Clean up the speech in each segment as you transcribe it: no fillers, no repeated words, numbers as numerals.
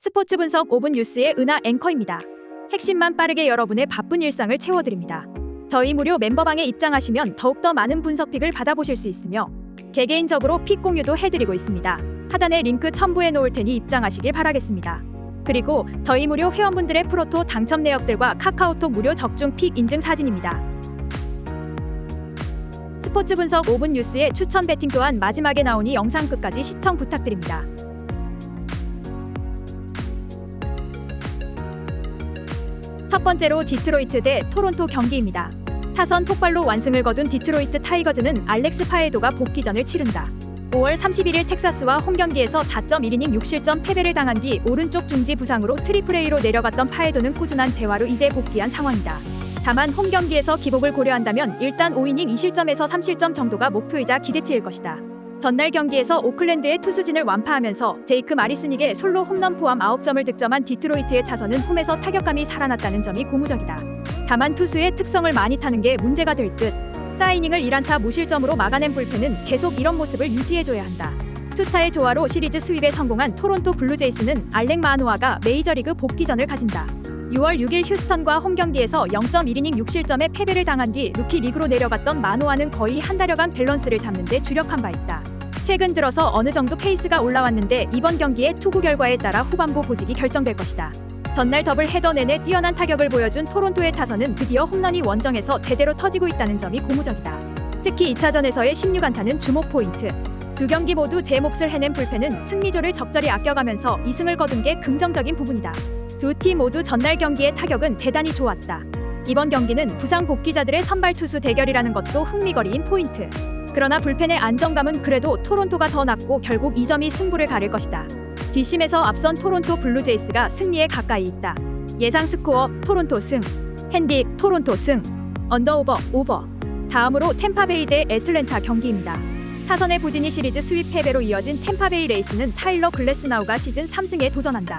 스포츠 분석 5분 뉴스의 은하 앵커입니다. 핵심만 빠르게 여러분의 바쁜 일상을 채워드립니다. 저희 무료 멤버방에 입장하시면 더욱더 많은 분석픽을 받아보실 수 있으며 개개인적으로 픽 공유도 해드리고 있습니다. 하단에 링크 첨부해 놓을 테니 입장하시길 바라겠습니다. 그리고 저희 무료 회원분들의 프로토 당첨 내역들과 카카오톡 무료 적중 픽 인증 사진입니다. 스포츠 분석 5분 뉴스의 추천 배팅 또한 마지막에 나오니 영상 끝까지 시청 부탁드립니다. 첫 번째로 디트로이트 대 토론토 경기입니다. 타선 폭발로 완승을 거둔 디트로이트 타이거즈는 알렉스 파에도가 복귀전을 치른다. 5월 31일 텍사스와 홈경기에서 4.1이닝 6실점 패배를 당한 뒤 오른쪽 중지 부상으로 트리플 A로 내려갔던 파에도는 꾸준한 재활로 이제 복귀한 상황이다. 다만 홈경기에서 기복을 고려한다면 일단 5이닝 2실점에서 3실점 정도가 목표이자 기대치일 것이다. 전날 경기에서 오클랜드의 투수진을 완파하면서 제이크 마리스닉의 솔로 홈런 포함 9점을 득점한 디트로이트의 타선은 홈에서 타격감이 살아났다는 점이 고무적이다. 다만 투수의 특성을 많이 타는 게 문제가 될 듯. 4이닝을 1안타 무실점으로 막아낸 불펜은 계속 이런 모습을 유지해줘야 한다. 투타의 조화로 시리즈 스윕에 성공한 토론토 블루제이스는 알렉 마노아가 메이저리그 복귀전을 가진다. 6월 6일 휴스턴과 홈경기에서 0.1이닝 6실점의 패배를 당한 뒤 루키 리그로 내려갔던 마노아는 거의 한 달여간 밸런스를 잡는 데 주력한 바 있다. 최근 들어서 어느 정도 페이스가 올라왔는데 이번 경기의 투구 결과에 따라 후반부 보직이 결정될 것이다. 전날 더블 헤더 내내 뛰어난 타격을 보여준 토론토의 타선은 드디어 홈런이 원정에서 제대로 터지고 있다는 점이 고무적이다. 특히 2차전에서의 16안타는 주목 포인트. 두 경기 모두 제 몫을 해낸 불펜은 승리조를 적절히 아껴가면서 2승을 거둔 게 긍정적인 부분이다. 두 팀 모두 전날 경기의 타격은 대단히 좋았다. 이번 경기는 부상 복귀자들의 선발 투수 대결이라는 것도 흥미거리인 포인트. 그러나 불펜의 안정감은 그래도 토론토가 더 낮고 결국 이 점이 승부를 가릴 것이다. 뒷심에서 앞선 토론토 블루제이스가 승리에 가까이 있다. 예상 스코어 토론토 승, 핸디 토론토 승, 언더오버 오버. 다음으로 템파베이 대 애틀랜타 경기입니다. 타선의 부진이 시리즈 스윕 패배로 이어진 템파베이 레이스는 타일러 글래스나우가 시즌 3승에 도전한다.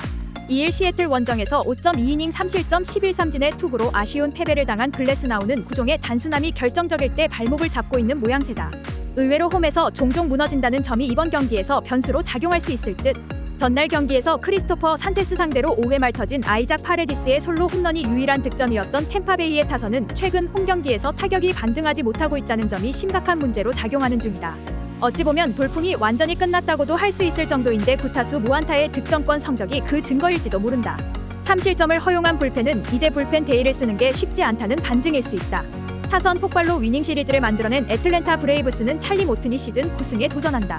2일 시애틀 원정에서 5.2이닝 3실점 11삼진의 투구로 아쉬운 패배를 당한 글래스나우는 구종의 단순함이 결정적일 때 발목을 잡고 있는 모양새다. 의외로 홈에서 종종 무너진다는 점이 이번 경기에서 변수로 작용할 수 있을 듯. 전날 경기에서 크리스토퍼 산테스 상대로 5회 말 터진 아이작 파레디스의 솔로 홈런이 유일한 득점이었던 템파베이의 타선은 최근 홈경기에서 타격이 반등하지 못하고 있다는 점이 심각한 문제로 작용하는 중이다. 어찌 보면 돌풍이 완전히 끝났다고도 할 수 있을 정도인데 구타수 무안타의 득점권 성적이 그 증거일지도 모른다. 3실점을 허용한 불펜은 이제 불펜 데이를 쓰는 게 쉽지 않다는 반증일 수 있다. 타선 폭발로 위닝 시리즈를 만들어낸 애틀랜타 브레이브스는 찰리 모튼이 시즌 9승에 도전한다.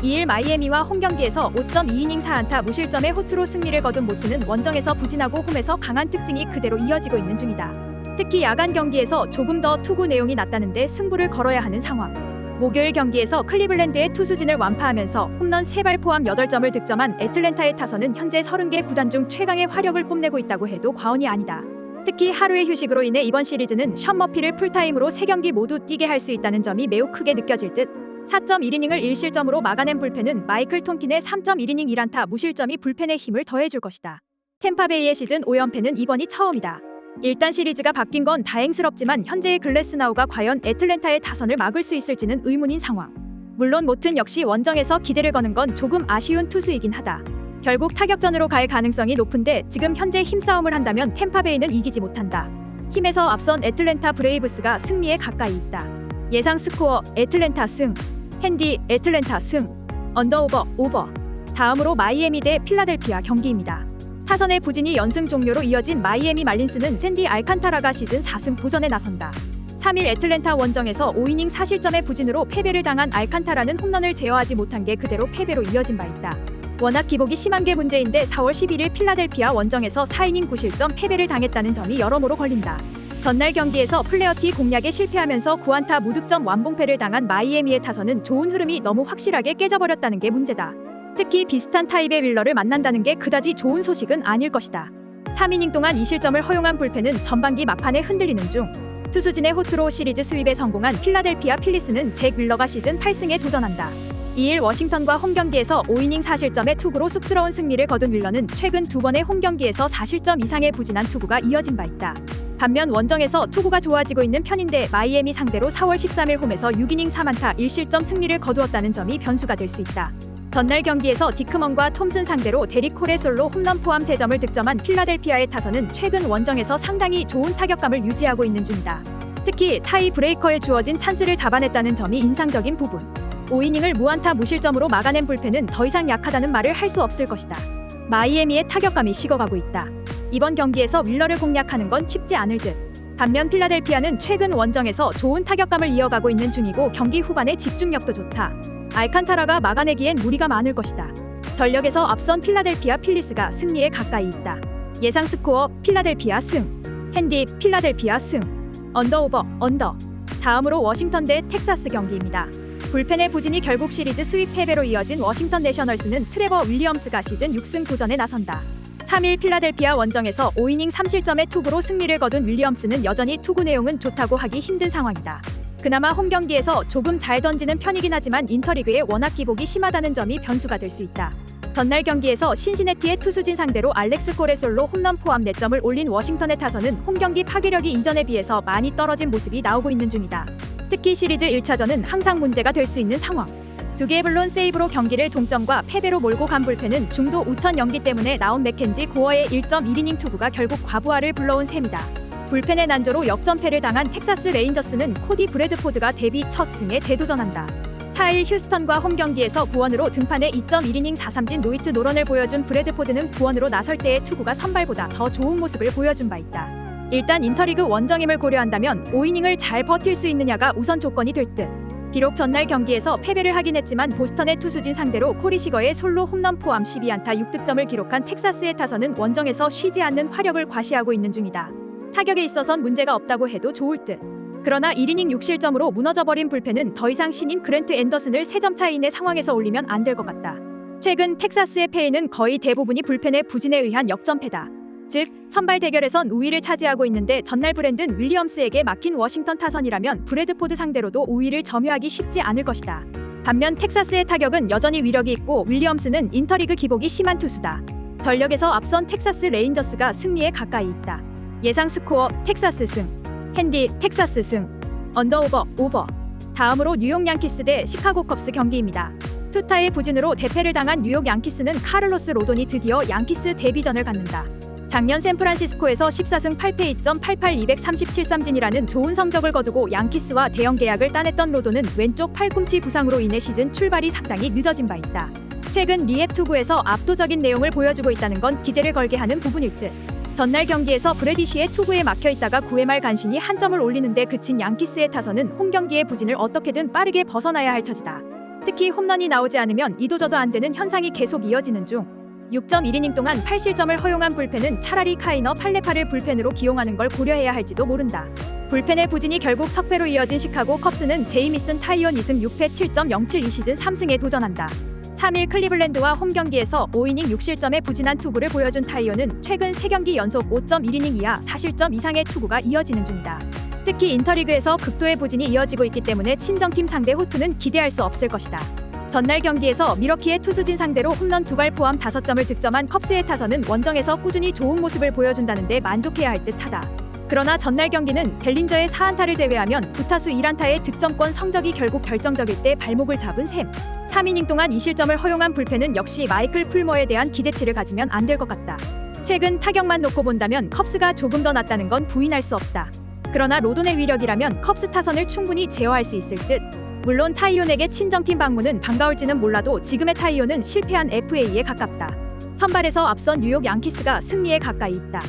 2일 마이애미와 홈경기에서 5.2이닝 4안타 무실점의 호투로 승리를 거둔 모튼은 원정에서 부진하고 홈에서 강한 특징이 그대로 이어지고 있는 중이다. 특히 야간 경기에서 조금 더 투구 내용이 낮다는데 승부를 걸어야 하는 상황. 목요일 경기에서 클리블랜드의 투수진을 완파하면서 홈런 3발 포함 8점을 득점한 애틀랜타의 타선은 현재 30개 구단 중 최강의 화력을 뽐내고 있다고 해도 과언이 아니다. 특히 하루의 휴식으로 인해 이번 시리즈는 션 머피를 풀타임으로 3경기 모두 뛰게 할 수 있다는 점이 매우 크게 느껴질 듯. 4.1이닝을 1실점으로 막아낸 불펜은 마이클 톤킨의 3.1이닝 1안타 무실점이 불펜의 힘을 더해줄 것이다. 템파베이의 시즌 5연패는 이번이 처음이다. 일단 시리즈가 바뀐 건 다행스럽지만 현재의 글래스나우가 과연 애틀랜타의 타선을 막을 수 있을지는 의문인 상황. 물론 모튼 역시 원정에서 기대를 거는 건 조금 아쉬운 투수이긴 하다. 결국 타격전으로 갈 가능성이 높은데 지금 현재 힘싸움을 한다면 템파베이는 이기지 못한다. 힘에서 앞선 애틀랜타 브레이브스가 승리에 가까이 있다. 예상 스코어 애틀랜타 승, 핸디 애틀랜타 승, 언더오버 오버. 다음으로 마이애미 대 필라델피아 경기입니다. 타선의 부진이 연승 종료로 이어진 마이애미 말린스는 샌디 알칸타라가 시즌 4승 도전에 나선다. 3일 애틀랜타 원정에서 5이닝 4실점의 부진으로 패배를 당한 알칸타라는 홈런을 제어하지 못한 게 그대로 패배로 이어진 바 있다. 워낙 기복이 심한 게 문제인데 4월 11일 필라델피아 원정에서 4이닝 9실점 패배를 당했다는 점이 여러모로 걸린다. 전날 경기에서 플레어티 공략에 실패하면서 9안타 무득점 완봉패를 당한 마이애미의 타선은 좋은 흐름이 너무 확실하게 깨져버렸다는 게 문제다. 특히 비슷한 타입의 윌러를 만난다는 게 그다지 좋은 소식은 아닐 것이다. 3이닝 동안 2실점을 허용한 불펜은 전반기 막판에 흔들리는 중. 투수진의 호투로 시리즈 스윕에 성공한 필라델피아 필리스는 잭 윌러가 시즌 8승에 도전한다. 2일 워싱턴과 홈경기에서 5이닝 4실점의 투구로 쑥스러운 승리를 거둔 윌러는 최근 2번의 홈경기에서 4실점 이상의 부진한 투구가 이어진 바 있다. 반면 원정에서 투구가 좋아지고 있는 편인데 마이애미 상대로 4월 13일 홈에서 6이닝 3안타 1실점 승리를 거두었다는 점이 변수가 될 수 있다. 전날 경기에서 디크먼과 톰슨 상대로 데릭 콜의 솔로 홈런 포함 3점을 득점한 필라델피아의 타선은 최근 원정에서 상당히 좋은 타격감을 유지하고 있는 중이다. 특히 타이 브레이커에 주어진 찬스를 잡아냈다는 점이 인상적인 부분. 5이닝을 무안타 무실점으로 막아낸 불펜은 더 이상 약하다는 말을 할 수 없을 것이다. 마이애미의 타격감이 식어가고 있다. 이번 경기에서 윌러를 공략하는 건 쉽지 않을 듯. 반면 필라델피아는 최근 원정에서 좋은 타격감을 이어가고 있는 중이고 경기 후반에 집중력도 좋다. 알칸타라가 막아내기엔 무리가 많을 것이다. 전력에서 앞선 필라델피아 필리스가 승리에 가까이 있다. 예상 스코어 필라델피아 승. 핸디 필라델피아 승. 언더오버 언더. 다음으로 워싱턴 대 텍사스 경기입니다. 불펜의 부진이 결국 시리즈 스윕 패배로 이어진 워싱턴 내셔널스는 트레버 윌리엄스가 시즌 6승 도전에 나선다. 3일 필라델피아 원정에서 5이닝 3실점의 투구로 승리를 거둔 윌리엄스는 여전히 투구 내용은 좋다고 하기 힘든 상황이다. 그나마 홈 경기에서 조금 잘 던지는 편이긴 하지만 인터리그에 워낙 기복이 심하다는 점이 변수가 될 수 있다. 전날 경기에서 신시내티의 투수진 상대로 알렉스 콜의 솔로 홈런 포함 4점을 올린 워싱턴의 타선은 홈 경기 파괴력이 이전에 비해서 많이 떨어진 모습이 나오고 있는 중이다. 특히 시리즈 1차전은 항상 문제가 될 수 있는 상황. 2개의 블론 세이브로 경기를 동점과 패배로 몰고 간 불펜은 중도 우천 연기 때문에 나온 맥켄지 고어의 1.1이닝 투구가 결국 과부하를 불러온 셈이다. 불펜의 난조로 역전패를 당한 텍사스 레인저스는 코디 브래드포드가 데뷔 첫 승에 재도전한다. 4일 휴스턴과 홈 경기에서 구원으로 등판해 2.1이닝 4삼진 노히트 노런을 보여준 브래드포드는 구원으로 나설 때의 투구가 선발보다 더 좋은 모습을 보여준 바 있다. 일단 인터리그 원정임을 고려한다면 5이닝을 잘 버틸 수 있느냐가 우선 조건이 될 듯. 비록 전날 경기에서 패배를 하긴 했지만 보스턴의 투수진 상대로 코리 시거의 솔로 홈런 포함 12안타 6득점을 기록한 텍사스의 타선은 원정에서 쉬지 않는 화력을 과시하고 있는 중이다. 타격에 있어선 문제가 없다고 해도 좋을 듯. 그러나 1이닝 6실점으로 무너져버린 불펜은 더 이상 신인 그랜트 앤더슨을 3점 차이인의 상황에서 올리면 안 될 것 같다. 최근 텍사스의 패배는 거의 대부분이 불펜의 부진에 의한 역전패다. 즉, 선발 대결에선 우위를 차지하고 있는데 전날 브랜든 윌리엄스에게 막힌 워싱턴 타선이라면 브래드포드 상대로도 우위를 점유하기 쉽지 않을 것이다. 반면 텍사스의 타격은 여전히 위력이 있고 윌리엄스는 인터리그 기복이 심한 투수다. 전력에서 앞선 텍사스 레인저스가 승리에 가까이 있다. 예상 스코어 텍사스 승. 핸디 텍사스 승. 언더오버 오버. 다음으로 뉴욕 양키스 대 시카고 컵스 경기입니다. 투타의 부진으로 대패를 당한 뉴욕 양키스는 카를로스 로돈이 드디어 양키스 데뷔전을 갖는다. 작년 샌프란시스코에서 14승 8패 2.88 237삼진이라는 좋은 성적을 거두고 양키스와 대형 계약을 따냈던 로돈은 왼쪽 팔꿈치 부상으로 인해 시즌 출발이 상당히 늦어진 바 있다. 최근 리헵 투구에서 압도적인 내용을 보여주고 있다는 건 기대를 걸게 하는 부분일 듯. 전날 경기에서 브래디쉬의 투구에 막혀있다가 9회 말 간신히 한 점을 올리는데 그친 양키스의 타선은 홈 경기의 부진을 어떻게든 빠르게 벗어나야 할 처지다. 특히 홈런이 나오지 않으면 이도저도 안 되는 현상이 계속 이어지는 중. 6.1이닝 동안 8실점을 허용한 불펜은 차라리 카이너 팔레파를 불펜으로 기용하는 걸 고려해야 할지도 모른다. 불펜의 부진이 결국 석패로 이어진 시카고 컵스는 제이미슨 타이온 2승 6패 7.072 시즌 3승에 도전한다. 3일 클리블랜드와 홈 경기에서 5이닝 6실점의 부진한 투구를 보여준 타이온은 최근 3경기 연속 5.1이닝 이하 4실점 이상의 투구가 이어지는 중이다. 특히 인터리그에서 극도의 부진이 이어지고 있기 때문에 친정팀 상대 호투는 기대할 수 없을 것이다. 전날 경기에서 미러키의 투수진 상대로 홈런 2발 포함 5점을 득점한 컵스의 타선은 원정에서 꾸준히 좋은 모습을 보여준다는 데 만족해야 할 듯하다. 그러나 전날 경기는 벨린저의 4안타를 제외하면 9타수 1안타의 득점권 성적이 결국 결정적일 때 발목을 잡은 셈. 3이닝 동안 2실점을 허용한 불펜은 역시 마이클 풀머에 대한 기대치를 가지면 안 될 것 같다. 최근 타격만 놓고 본다면 컵스가 조금 더 낫다는 건 부인할 수 없다. 그러나 로돈의 위력이라면 컵스 타선을 충분히 제어할 수 있을 듯. 물론 타이온에게 친정팀 방문은 반가울지는 몰라도 지금의 타이온은 실패한 FA에 가깝다. 선발에서 앞선 뉴욕 양키스가 승리에 가까이 있다.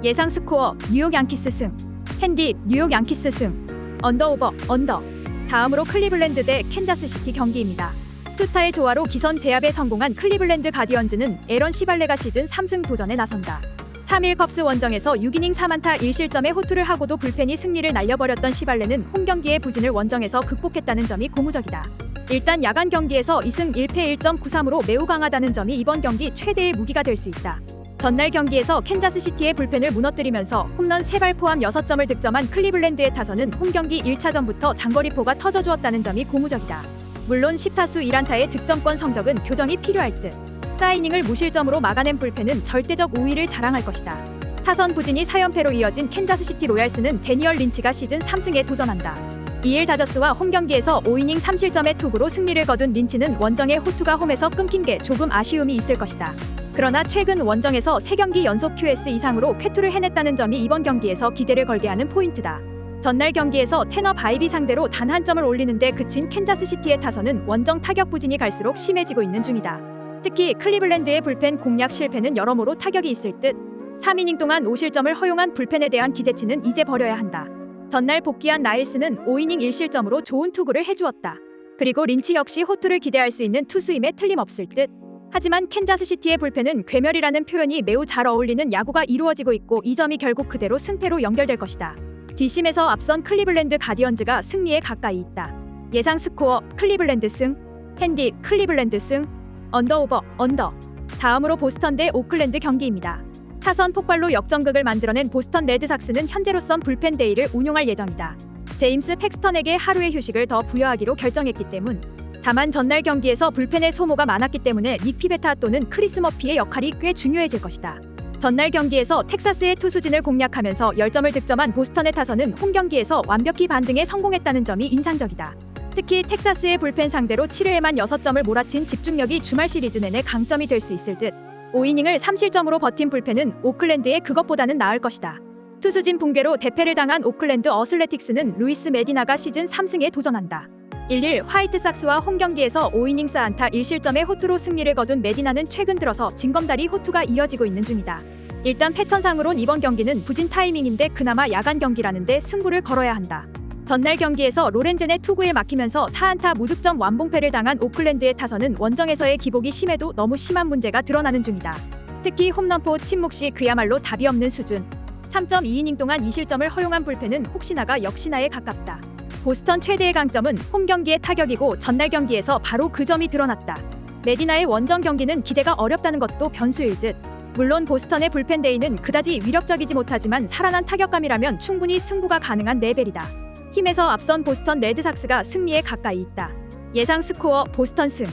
예상 스코어 뉴욕 양키스 승. 핸디 뉴욕 양키스 승. 언더오버 언더. 다음으로 클리블랜드 대 캔자스시티 경기입니다. 투타의 조화로 기선 제압에 성공한 클리블랜드 가디언즈는 에런 시발레가 시즌 3승 도전에 나선다. 3일 컵스 원정에서 6이닝 4안타 1실점의 호투를 하고도 불펜이 승리를 날려버렸던 시발레는 홈 경기의 부진을 원정에서 극복했다는 점이 고무적이다. 일단 야간 경기에서 2승 1패 1.93으로 매우 강하다는 점이 이번 경기 최대의 무기가 될 수 있다. 전날 경기에서 캔자스시티의 불펜을 무너뜨리면서 홈런 3발 포함 6점을 득점한 클리블랜드의 타선은 홈 경기 1차전부터 장거리포가 터져주었다는 점이 고무적이다. 물론 10타수 1안타의 득점권 성적은 교정이 필요할 듯. 4이닝을 무실점으로 막아낸 불펜은 절대적 우위를 자랑할 것이다. 타선 부진이 4연패로 이어진 캔자스시티 로얄스는 데니얼 린치가 시즌 3승에 도전한다. 2일 다저스와 홈 경기에서 5이닝 3실점의 투구로 승리를 거둔 린치는 원정의 호투가 홈에서 끊긴 게 조금 아쉬움이 있을 것이다. 그러나 최근 원정에서 3경기 연속 QS 이상으로 쾌투를 해냈다는 점이 이번 경기에서 기대를 걸게 하는 포인트다. 전날 경기에서 테너 바이비 상대로 단 한 점을 올리는데 그친 캔자스시티의 타선은 원정 타격 부진이 갈수록 심해지고 있는 중이다. 특히 클리블랜드의 불펜 공략 실패는 여러모로 타격이 있을 듯 3이닝 동안 5실점을 허용한 불펜에 대한 기대치는 이제 버려야 한다. 전날 복귀한 나일스는 5이닝 1실점으로 좋은 투구를 해주었다. 그리고 린치 역시 호투를 기대할 수 있는 투수임에 틀림없을 듯. 하지만 캔자스시티의 불펜은 괴멸이라는 표현이 매우 잘 어울리는 야구가 이루어지고 있고 이 점이 결국 그대로 승패로 연결될 것이다. 뒷심에서 앞선 클리블랜드 가디언즈가 승리에 가까이 있다. 예상 스코어 클리블랜드 승, 핸디 클리블랜드 승, 언더오버 언더. 다음으로 보스턴 대 오클랜드 경기입니다. 타선 폭발로 역전극을 만들어낸 보스턴 레드삭스는 현재로선 불펜 데이를 운용할 예정이다. 제임스 팩스턴에게 하루의 휴식을 더 부여하기로 결정했기 때문. 다만 전날 경기에서 불펜의 소모가 많았기 때문에 닉 피베타 또는 크리스 머피의 역할이 꽤 중요해질 것이다. 전날 경기에서 텍사스의 투수진을 공략하면서 10점을 득점한 보스턴의 타선은 홈 경기에서 완벽히 반등에 성공했다는 점이 인상적이다. 특히 텍사스의 불펜 상대로 7회에만 6점을 몰아친 집중력이 주말 시리즈 내내 강점이 될 수 있을 듯. 5이닝을 3실점으로 버틴 불펜은 오클랜드의 그것보다는 나을 것이다. 투수진 붕괴로 대패를 당한 오클랜드 어슬레틱스는 루이스 메디나가 시즌 3승에 도전한다. 1일 화이트삭스와 홈 경기에서 5이닝 4안타 1실점의 호투로 승리를 거둔 메디나는 최근 들어서 징검다리 호투가 이어지고 있는 중이다. 일단 패턴상으론 이번 경기는 부진 타이밍인데 그나마 야간 경기라는데 승부를 걸어야 한다. 전날 경기에서 로렌젠의 투구에 막히면서 4안타 무득점 완봉패를 당한 오클랜드의 타선은 원정에서의 기복이 심해도 너무 심한 문제가 드러나는 중이다. 특히 홈런포 침묵 시 그야말로 답이 없는 수준. 3.2이닝 동안 2실점을 허용한 불펜은 혹시나가 역시나에 가깝다. 보스턴 최대의 강점은 홈 경기의 타격이고 전날 경기에서 바로 그 점이 드러났다. 메디나의 원정 경기는 기대가 어렵다는 것도 변수일 듯. 물론 보스턴의 불펜 데이는 그다지 위력적이지 못하지만 살아난 타격감이라면 충분히 승부가 가능한 레벨이다. 힘에서 앞선 보스턴 레드삭스가 승리에 가까이 있다. 예상 스코어 보스턴 승,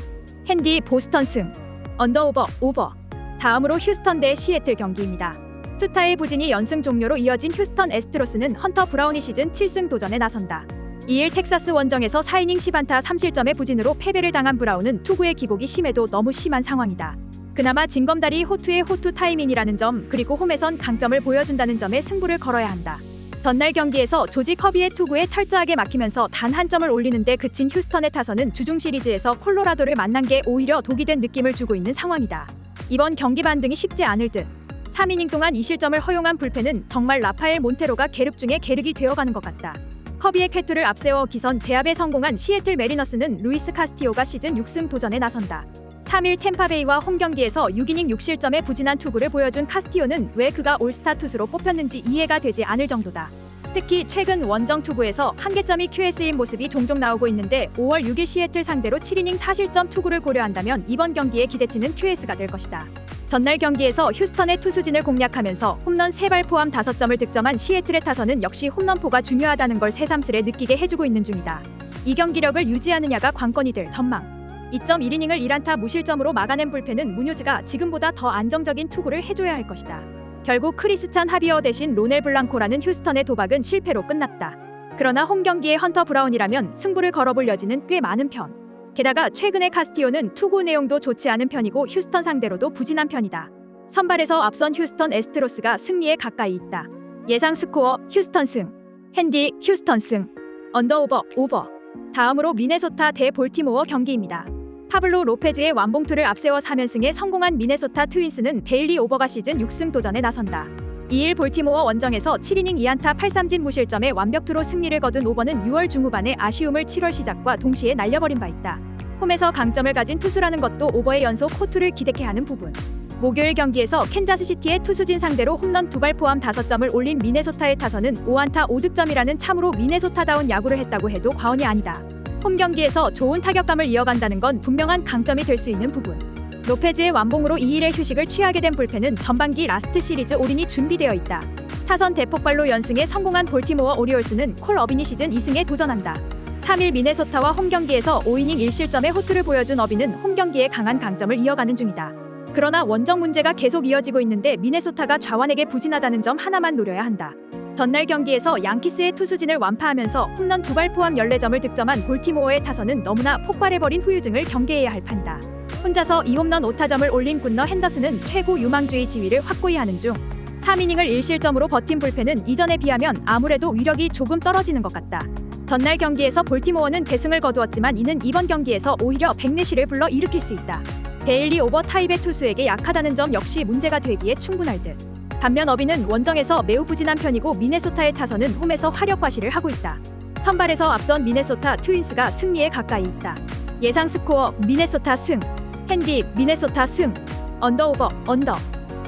핸디 보스턴 승, 언더오버 오버. 다음으로 휴스턴 대 시애틀 경기입니다. 투타의 부진이 연승 종료로 이어진 휴스턴 애스트로스는 헌터 브라운이 시즌 7승 도전에 나선다. 2일 텍사스 원정에서 4이닝 10안타 3실점의 부진으로 패배를 당한 브라운은 투구의 기복이 심해도 너무 심한 상황이다. 그나마 징검다리 호투의 호투 타이밍이라는 점 그리고 홈에선 강점을 보여준다는 점에 승부를 걸어야 한다. 전날 경기에서 조지 커비의 투구에 철저하게 막히면서 단 한 점을 올리는데 그친 휴스턴의 타선은 주중 시리즈에서 콜로라도를 만난 게 오히려 독이 된 느낌을 주고 있는 상황이다. 이번 경기 반등이 쉽지 않을 듯. 3이닝 동안 2실점을 허용한 불펜은 정말 라파엘 몬테로가 계륵 중에 계륵이 되어가는 것 같다. 커비의 쾌투를 앞세워 기선 제압에 성공한 시애틀 메리너스는 루이스 카스티오가 시즌 6승 도전에 나선다. 3일 템파베이와 홈 경기에서 6이닝 6실점의 부진한 투구를 보여준 카스티오는 왜 그가 올스타 투수로 뽑혔는지 이해가 되지 않을 정도다. 특히 최근 원정 투구에서 한계점이 QS인 모습이 종종 나오고 있는데 5월 6일 시애틀 상대로 7이닝 4실점 투구를 고려한다면 이번 경기의 기대치는 QS가 될 것이다. 전날 경기에서 휴스턴의 투수진을 공략하면서 홈런 3발 포함 5점을 득점한 시애틀의 타선은 역시 홈런포가 중요하다는 걸 새삼스레 느끼게 해주고 있는 중이다. 이 경기력을 유지하느냐가 관건이 될 전망. 2.1이닝을 1안타 무실점으로 막아낸 불펜은 무뉴즈가 지금보다 더 안정적인 투구를 해줘야 할 것이다. 결국 크리스찬 하비어 대신 로넬 블랑코라는 휴스턴의 도박은 실패로 끝났다. 그러나 홈 경기의 헌터 브라운이라면 승부를 걸어볼 여지는 꽤 많은 편. 게다가 최근의 카스티오는 투구 내용도 좋지 않은 편이고 휴스턴 상대로도 부진한 편이다. 선발에서 앞선 휴스턴 애스트로스가 승리에 가까이 있다. 예상 스코어 휴스턴 승, 핸디 휴스턴 승, 언더오버 오버. 다음으로 미네소타 대 볼티모어 경기입니다. 파블로 로페즈의 완봉투를 앞세워 3연승에 성공한 미네소타 트윈스는 베일리 오버가 시즌 6승 도전에 나선다. 2일 볼티모어 원정에서 7이닝 2안타 8삼진 무실점의 완벽투로 승리를 거둔 오버는 6월 중후반에 아쉬움을 7월 시작과 동시에 날려버린 바 있다. 홈에서 강점을 가진 투수라는 것도 오버의 연속 호투를 기대케 하는 부분. 목요일 경기에서 캔자스시티의 투수진 상대로 홈런 2발 포함 5점을 올린 미네소타의 타선은 5안타 5득점이라는 참으로 미네소타다운 야구를 했다고 해도 과언이 아니다. 홈 경기에서 좋은 타격감을 이어간다는 건 분명한 강점이 될 수 있는 부분. 로페즈의 완봉으로 2일의 휴식을 취하게 된 불펜은 전반기 라스트 시리즈 올인이 준비되어 있다. 타선 대폭발로 연승에 성공한 볼티모어 오리올스는 콜 어빈이 시즌 2승에 도전한다. 3일 미네소타와 홈 경기에서 5이닝 1실점의 호투를 보여준 어빈은 홈 경기에 강한 강점을 이어가는 중이다. 그러나 원정 문제가 계속 이어지고 있는데 미네소타가 좌완에게 부진하다는 점 하나만 노려야 한다. 전날 경기에서 양키스의 투수진을 완파하면서 홈런 2발 포함 14점을 득점한 볼티모어의 타선은 너무나 폭발해버린 후유증을 경계해야 할 판이다. 혼자서 2홈런 5타점을 올린 굿너 핸더슨은 최고 유망주의 지위를 확고히 하는 중 3이닝을 1실점으로 버틴 불펜은 이전에 비하면 아무래도 위력이 조금 떨어지는 것 같다. 전날 경기에서 볼티모어는 대승을 거두었지만 이는 이번 경기에서 오히려 백내시를 불러 일으킬 수 있다. 데일리 오버 타입의 투수에게 약하다는 점 역시 문제가 되기에 충분할 듯. 반면 어비는 원정에서 매우 부진한 편이고 미네소타의 타선은 홈에서 화력 과시를 하고 있다. 선발에서 앞선 미네소타 트윈스가 승리에 가까이 있다. 예상 스코어 미네소타 승, 핸디 미네소타 승, 언더오버 언더.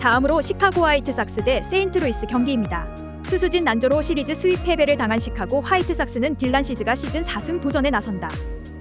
다음으로 시카고 화이트삭스 대 세인트루이스 경기입니다. 투수진 난조로 시리즈 스윕 패배를 당한 시카고 화이트삭스는 딜란 시즈가 시즌 4승 도전에 나선다.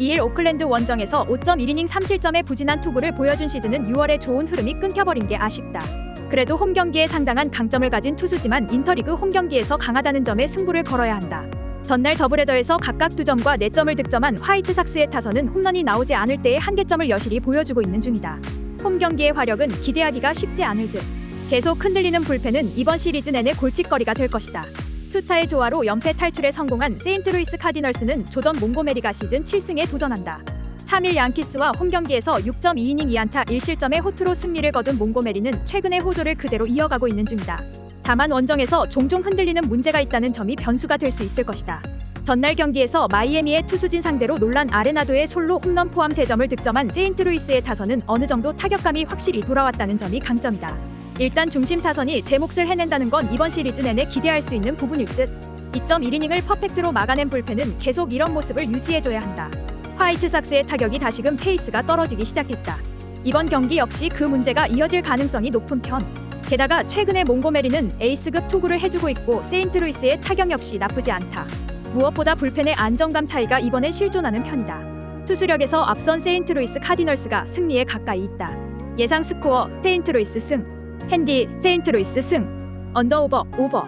2일 오클랜드 원정에서 5.1이닝 3실점의 부진한 투구를 보여준 시즌은 6월에 좋은 흐름이 끊겨버린 게 아쉽다. 그래도 홈경기에 상당한 강점을 가진 투수지만 인터리그 홈경기에서 강하다는 점에 승부를 걸어야 한다. 전날 더블헤더에서 각각 2점과 4점을 득점한 화이트삭스의 타선은 홈런이 나오지 않을 때의 한계점을 여실히 보여주고 있는 중이다. 홈경기의 화력은 기대하기가 쉽지 않을 듯. 계속 흔들리는 불펜은 이번 시리즈 내내 골칫거리가 될 것이다. 투타의 조화로 연패 탈출에 성공한 세인트루이스 카디널스는 조던 몽고메리가 시즌 7승에 도전한다. 3일 양키스와 홈경기에서 6.2이닝 2안타 1실점의 호투로 승리를 거둔 몽고메리는 최근의 호조를 그대로 이어가고 있는 중이다. 다만 원정에서 종종 흔들리는 문제가 있다는 점이 변수가 될 수 있을 것이다. 전날 경기에서 마이애미의 투수진 상대로 놀란 아레나도의 솔로 홈런 포함 3점을 득점한 세인트루이스의 타선은 어느 정도 타격감이 확실히 돌아왔다는 점이 강점이다. 일단 중심 타선이 제 몫을 해낸다는 건 이번 시리즈 내내 기대할 수 있는 부분일 듯. 2.1이닝을 퍼펙트로 막아낸 불펜은 계속 이런 모습을 유지해줘야 한다. 화이트삭스의 타격이 다시금 페이스가 떨어지기 시작했다. 이번 경기 역시 그 문제가 이어질 가능성이 높은 편. 게다가 최근에 몽고메리는 에이스급 투구를 해주고 있고 세인트루이스의 타격 역시 나쁘지 않다. 무엇보다 불펜의 안정감 차이가 이번에 실존하는 편이다. 투수력에서 앞선 세인트루이스 카디널스가 승리에 가까이 있다. 예상 스코어 세인트루이스 승, 핸디 세인트루이스 승, 언더오버 오버.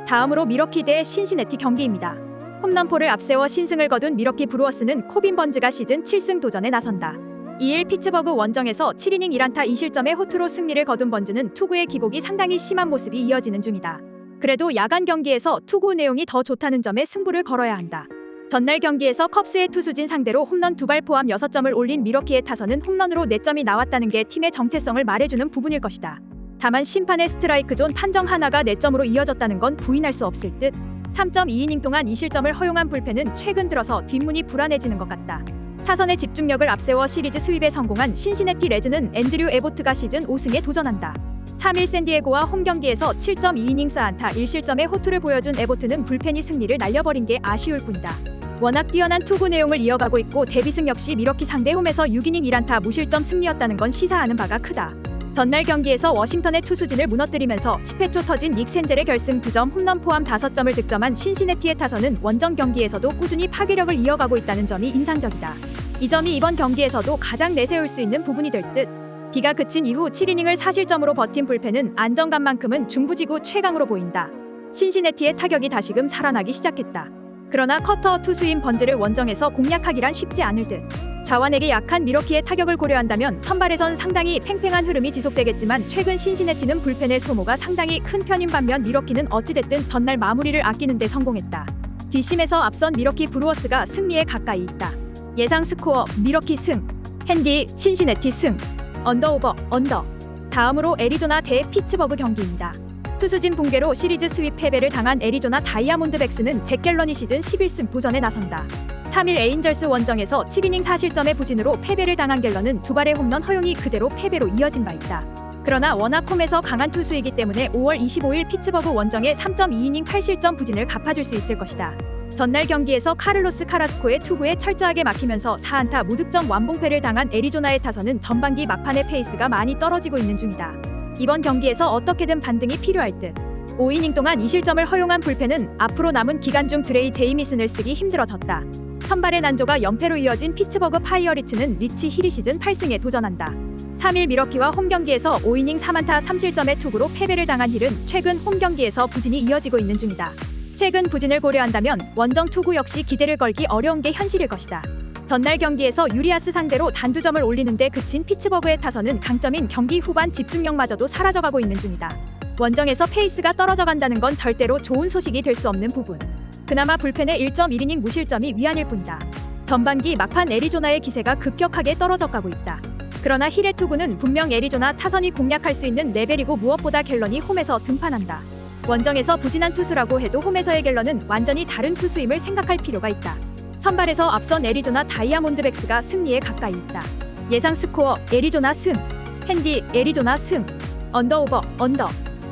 다음으로 미러키 대 신시내티 경기입니다. 홈런포를 앞세워 신승을 거둔 미러키 브루어스는 코빈 번즈가 시즌 7승 도전에 나선다. 2일 피츠버그 원정에서 7이닝 1안타 2실점의 호투로 승리를 거둔 번즈는 투구의 기복이 상당히 심한 모습이 이어지는 중이다. 그래도 야간 경기에서 투구 내용이 더 좋다는 점에 승부를 걸어야 한다. 전날 경기에서 컵스의 투수진 상대로 홈런 2발 포함 6점을 올린 미러키의 타선은 홈런으로 4점이 나왔다는 게 팀의 정체성을 말해주는 부분일 것이다. 다만 심판의 스트라이크 존 판정 하나가 4점으로 이어졌다는 건 부인할 수 없을 듯. 3.2이닝 동안 2실점을 허용한 불펜은 최근 들어서 뒷문이 불안해지는 것 같다. 타선의 집중력을 앞세워 시리즈 스윕에 성공한 신시내티 레즈는 앤드류 에보트가 시즌 5승에 도전한다. 3일 샌디에고와 홈경기에서 7.2이닝 4안타 1실점의 호투를 보여준 에보트는 불펜이 승리를 날려버린 게 아쉬울 뿐이다. 워낙 뛰어난 투구 내용을 이어가고 있고 데뷔승 역시 미러키 상대 홈에서 6이닝 1안타 무실점 승리였다는 건 시사하는 바가 크다. 전날 경기에서 워싱턴의 투수진을 무너뜨리면서 10회 초 터진 닉 센젤의 결승 2점 홈런 포함 5점을 득점한 신시내티의 타선은 원정 경기에서도 꾸준히 파괴력을 이어가고 있다는 점이 인상적이다. 이 점이 이번 경기에서도 가장 내세울 수 있는 부분이 될 듯. 비가 그친 이후 7이닝을 4실점으로 버틴 불펜은 안정감만큼은 중부지구 최강으로 보인다. 신시내티의 타격이 다시금 살아나기 시작했다. 그러나 커터 투수인 번즈를 원정에서 공략하기란 쉽지 않을 듯. 자완에게 약한 미러키의 타격을 고려한다면 선발에선 상당히 팽팽한 흐름이 지속되겠지만 최근 신시내티는 불펜의 소모가 상당히 큰 편인 반면 미러키는 어찌됐든 전날 마무리를 아끼는 데 성공했다. 뒷심에서 앞선 미러키 브루어스가 승리에 가까이 있다. 예상 스코어 미러키 승, 핸디 신시내티 승, 언더오버 언더. 다음으로 애리조나 대 피츠버그 경기입니다. 투수진 붕괴로 시리즈 스윕 패배를 당한 애리조나 다이아몬드백스는 잭 갤런이 시즌 11승 도전에 나선다. 3일 에인절스 원정에서 7이닝 4실점의 부진으로 패배를 당한 갤런은 2발의 홈런 허용이 그대로 패배로 이어진 바 있다. 그러나 워낙 홈에서 강한 투수이기 때문에 5월 25일 피츠버그 원정의 3.2이닝 8실점 부진을 갚아줄 수 있을 것이다. 전날 경기에서 카를로스 카라스코의 투구에 철저하게 막히면서 4안타 무득점 완봉패를 당한 애리조나의 타선은 전반기 막판의 페이스가 많이 떨어지고 있는 중이다. 이번 경기에서 어떻게든 반등이 필요할 듯. 5이닝 동안 2실점을 허용한 불펜은 앞으로 남은 기간 중 드레이 제이미슨을 쓰기 힘들어졌다. 선발의 난조가 연패로 이어진 피츠버그 파이어리츠는 리치 힐이 시즌 8승에 도전한다. 3일 미러키와 홈경기에서 5이닝 3안타 3실점의 투구로 패배를 당한 힐은 최근 홈경기에서 부진이 이어지고 있는 중이다. 최근 부진을 고려한다면 원정 투구 역시 기대를 걸기 어려운 게 현실일 것이다. 전날 경기에서 유리아스 상대로 단두점을 올리는데 그친 피츠버그의 타선은 강점인 경기 후반 집중력마저도 사라져가고 있는 중이다. 원정에서 페이스가 떨어져 간다는 건 절대로 좋은 소식이 될 수 없는 부분. 그나마 불펜의 1.1이닝 무실점이 위안일 뿐이다. 전반기 막판 애리조나의 기세가 급격하게 떨어져 가고 있다. 그러나 힐의 투구는 분명 애리조나 타선이 공략할 수 있는 레벨이고 무엇보다 갤런이 홈에서 등판한다. 원정에서 부진한 투수라고 해도 홈에서의 갤런은 완전히 다른 투수임을 생각할 필요가 있다. 선발에서 앞선 애리조나 다이아몬드백스가 승리에 가까이 있다. 예상 스코어 애리조나 승, 핸디 애리조나 승, 언더오버 언더.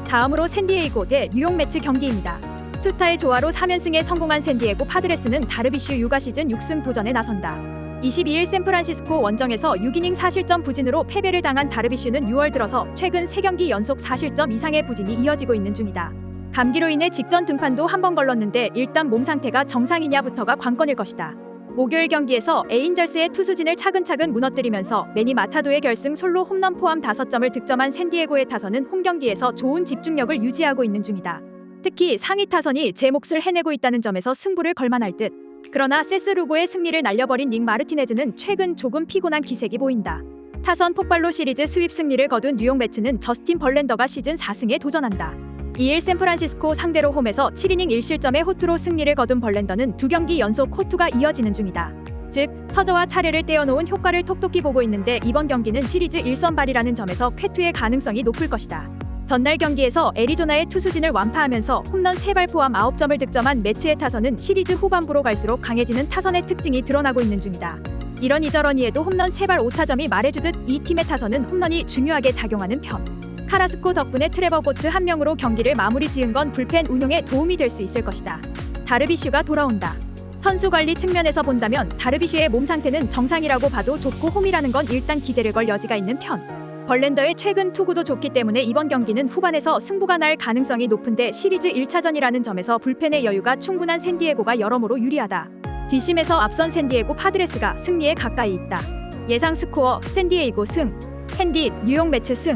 다음으로 샌디에이고 대 뉴욕 매츠 경기입니다. 투타의 조화로 3연승에 성공한 샌디에고 파드레스는 다르비슈 유가 시즌 6승 도전에 나선다. 22일 샌프란시스코 원정에서 6이닝 4실점 부진으로 패배를 당한 다르비슈는 6월 들어서 최근 3경기 연속 4실점 이상의 부진이 이어지고 있는 중이다. 감기로 인해 직전 등판도 한 번 걸렀는데 일단 몸 상태가 정상이냐부터가 관건일 것이다. 목요일 경기에서 에인절스의 투수진을 차근차근 무너뜨리면서 매니 마차도의 결승 솔로 홈런 포함 5점을 득점한 샌디에고의 타선은 홈경기에서 좋은 집중력을 유지하고 있는 중이다. 특히 상위 타선이 제 몫을 해내고 있다는 점에서 승부를 걸만할 듯. 그러나 세스루고의 승리를 날려버린 닉 마르티네즈는 최근 조금 피곤한 기색이 보인다. 타선 폭발로 시리즈 스윕 승리를 거둔 뉴욕 매츠는 저스틴 벌랜더가 시즌 4승에 도전한다. 2일 샌프란시스코 상대로 홈에서 7이닝 1실점의 호투로 승리를 거둔 벌랜더는 2경기 연속 호투가 이어지는 중이다. 즉, 서저와 차례를 떼어놓은 효과를 톡톡히 보고 있는데 이번 경기는 시리즈 1선발이라는 점에서 쾌투의 가능성이 높을 것이다. 전날 경기에서 애리조나의 투수진을 완파하면서 홈런 3발 포함 9점을 득점한 매츠의 타선은 시리즈 후반부로 갈수록 강해지는 타선의 특징이 드러나고 있는 중이다. 이러니저러니에도 홈런 3발 5타점이 말해주듯 이 팀의 타선은 홈런이 중요하게 작용하는 편. 카라스코 덕분에 트레버 보트 한 명으로 경기를 마무리 지은 건 불펜 운용에 도움이 될 수 있을 것이다. 다르비슈가 돌아온다. 선수 관리 측면에서 본다면 다르비슈의 몸 상태는 정상이라고 봐도 좋고 홈이라는 건 일단 기대를 걸 여지가 있는 편. 벌랜더의 최근 투구도 좋기 때문에 이번 경기는 후반에서 승부가 날 가능성이 높은데 시리즈 1차전이라는 점에서 불펜의 여유가 충분한 샌디에고가 여러모로 유리하다. 뒷심에서 앞선 샌디에고 파드레스가 승리에 가까이 있다. 예상 스코어 샌디에이고 승, 핸디 뉴욕 매츠 승,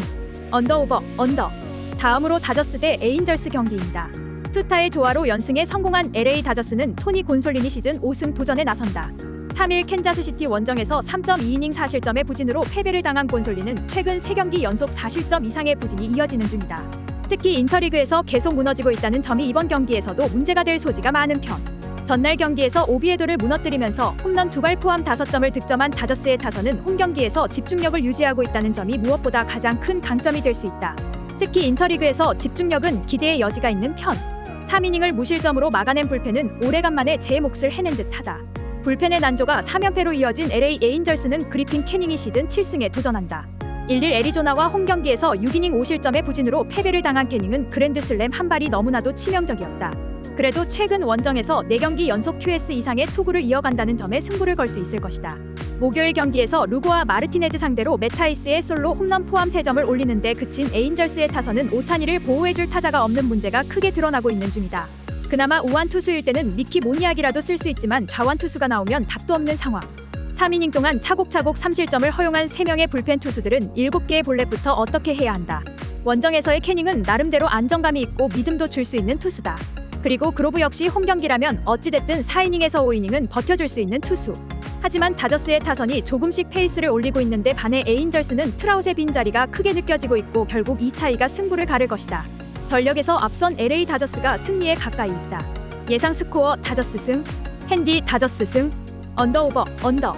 언더오버 언더. 다음으로 다저스 대 에인절스 경기입니다. 투타의 조화로 연승에 성공한 LA 다저스는 토니 곤솔리니 시즌 5승 도전에 나선다. 3일 캔자스시티 원정에서 3.2이닝 4실점의 부진으로 패배를 당한 곤솔리는 최근 3경기 연속 4실점 이상의 부진이 이어지는 중이다. 특히 인터리그에서 계속 무너지고 있다는 점이 이번 경기에서도 문제가 될 소지가 많은 편. 전날 경기에서 오비에도를 무너뜨리면서 홈런 2발 포함 5점을 득점한 다저스의 타선은 홈경기에서 집중력을 유지하고 있다는 점이 무엇보다 가장 큰 강점이 될 수 있다. 특히 인터리그에서 집중력은 기대의 여지가 있는 편. 3이닝을 무실점으로 막아낸 불펜은 오래간만에 제 몫을 해낸 듯하다. 불펜의 난조가 3연패로 이어진 LA 에인절스는 그리핀 캐닝이 시즌 7승에 도전한다. 1일 애리조나와 홈경기에서 6이닝 5실점의 부진으로 패배를 당한 캐닝은 그랜드슬램 한 발이 너무나도 치명적이었다. 그래도 최근 원정에서 4경기 연속 QS 이상의 투구를 이어간다는 점에 승부를 걸 수 있을 것이다. 목요일 경기에서 루고와 마르티네즈 상대로 메타이스의 솔로 홈런 포함 3점을 올리는데 그친 에인절스의 타선은 오타니를 보호해줄 타자가 없는 문제가 크게 드러나고 있는 중이다. 그나마 우완 투수일 때는 미키 모니악이라도 쓸 수 있지만 좌완 투수가 나오면 답도 없는 상황. 3이닝 동안 차곡차곡 3실점을 허용한 3명의 불펜 투수들은 7개의 볼넷부터 어떻게 해야 한다. 원정에서의 캐닝은 나름대로 안정감이 있고 믿음도 줄 수 있는 투수다. 그리고 그로브 역시 홈경기라면 어찌됐든 4이닝에서 5이닝은 버텨줄 수 있는 투수. 하지만 다저스의 타선이 조금씩 페이스를 올리고 있는데 반해 에인절스는 트라웃의 빈자리가 크게 느껴지고 있고 결국 이 차이가 승부를 가를 것이다. 전력에서 앞선 LA 다저스가 승리에 가까이 있다. 예상 스코어 다저스 승, 핸디 다저스 승, 언더오버 언더.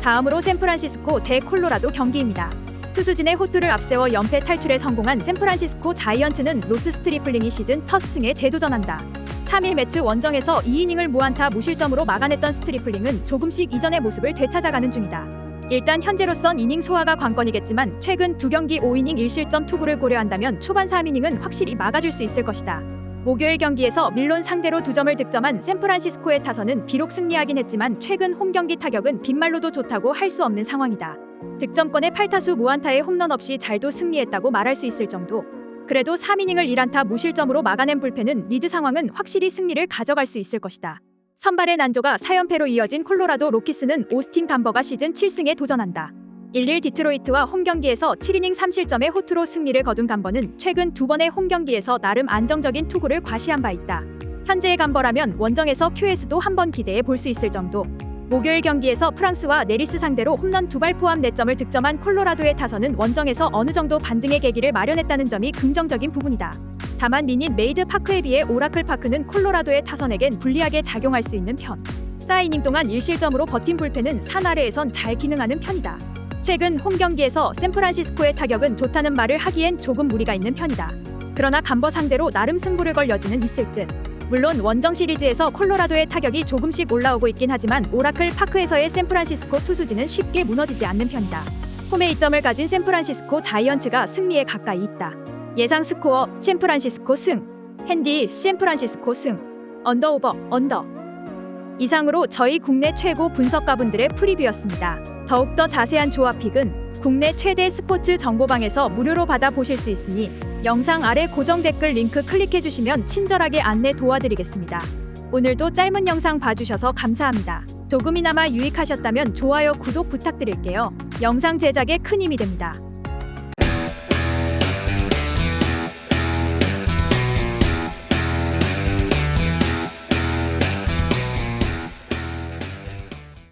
다음으로 샌프란시스코 대 콜로라도 경기입니다. 투수진의 호투를 앞세워 연패 탈출에 성공한 샌프란시스코 자이언츠는 로스 스트리플링이 시즌 첫 승에 재도전한다. 3일 매츠 원정에서 2이닝을 무안타 무실점으로 막아냈던 스트리플링은 조금씩 이전의 모습을 되찾아가는 중이다. 일단 현재로선 이닝 소화가 관건이겠지만 최근 2경기 5이닝 1실점 투구를 고려한다면 초반 3이닝은 확실히 막아줄 수 있을 것이다. 목요일 경기에서 밀론 상대로 2점을 득점한 샌프란시스코의 타선은 비록 승리하긴 했지만 최근 홈경기 타격은 빈말로도 좋다고 할 수 없는 상황이다. 득점권의 8타수 무안타에 홈런 없이 잘도 승리했다고 말할 수 있을 정도. 그래도 3이닝을 1안타 무실점으로 막아낸 불펜은 리드 상황은 확실히 승리를 가져갈 수 있을 것이다. 선발의 난조가 4연패로 이어진 콜로라도 로키스는 오스틴 감버가 시즌 7승에 도전한다. 1일 디트로이트와 홈경기에서 7이닝 3실점의 호투로 승리를 거둔 감버는 최근 2번의 홈경기에서 나름 안정적인 투구를 과시한 바 있다. 현재의 감버라면 원정에서 QS도 한번 기대해 볼 수 있을 정도. 목요일 경기에서 프랑스와 네리스 상대로 홈런 2발 포함 4점을 득점한 콜로라도의 타선은 원정에서 어느 정도 반등의 계기를 마련했다는 점이 긍정적인 부분이다. 다만 미닛 메이드 파크에 비해 오라클 파크는 콜로라도의 타선에겐 불리하게 작용할 수 있는 편. 4이닝 동안 1실점으로 버틴 불펜은 산 아래에선 잘 기능하는 편이다. 최근 홈 경기에서 샌프란시스코의 타격은 좋다는 말을 하기엔 조금 무리가 있는 편이다. 그러나 감버 상대로 나름 승부를 걸 여지는 있을 듯. 물론 원정 시리즈에서 콜로라도의 타격이 조금씩 올라오고 있긴 하지만 오라클 파크에서의 샌프란시스코 투수진은 쉽게 무너지지 않는 편이다. 홈에 이점을 가진 샌프란시스코 자이언츠가 승리에 가까이 있다. 예상 스코어 샌프란시스코 승, 핸디 샌프란시스코 승, 언더 오버 언더. 이상으로 저희 국내 최고 분석가분들의 프리뷰였습니다. 더욱더 자세한 조합픽은 국내 최대 스포츠 정보방에서 무료로 받아보실 수 있으니 영상 아래 고정 댓글 링크 클릭해주시면 친절하게 안내 도와드리겠습니다. 오늘도 짧은 영상 봐주셔서 감사합니다. 조금이나마 유익하셨다면 좋아요, 구독 부탁드릴게요. 영상 제작에 큰 힘이 됩니다.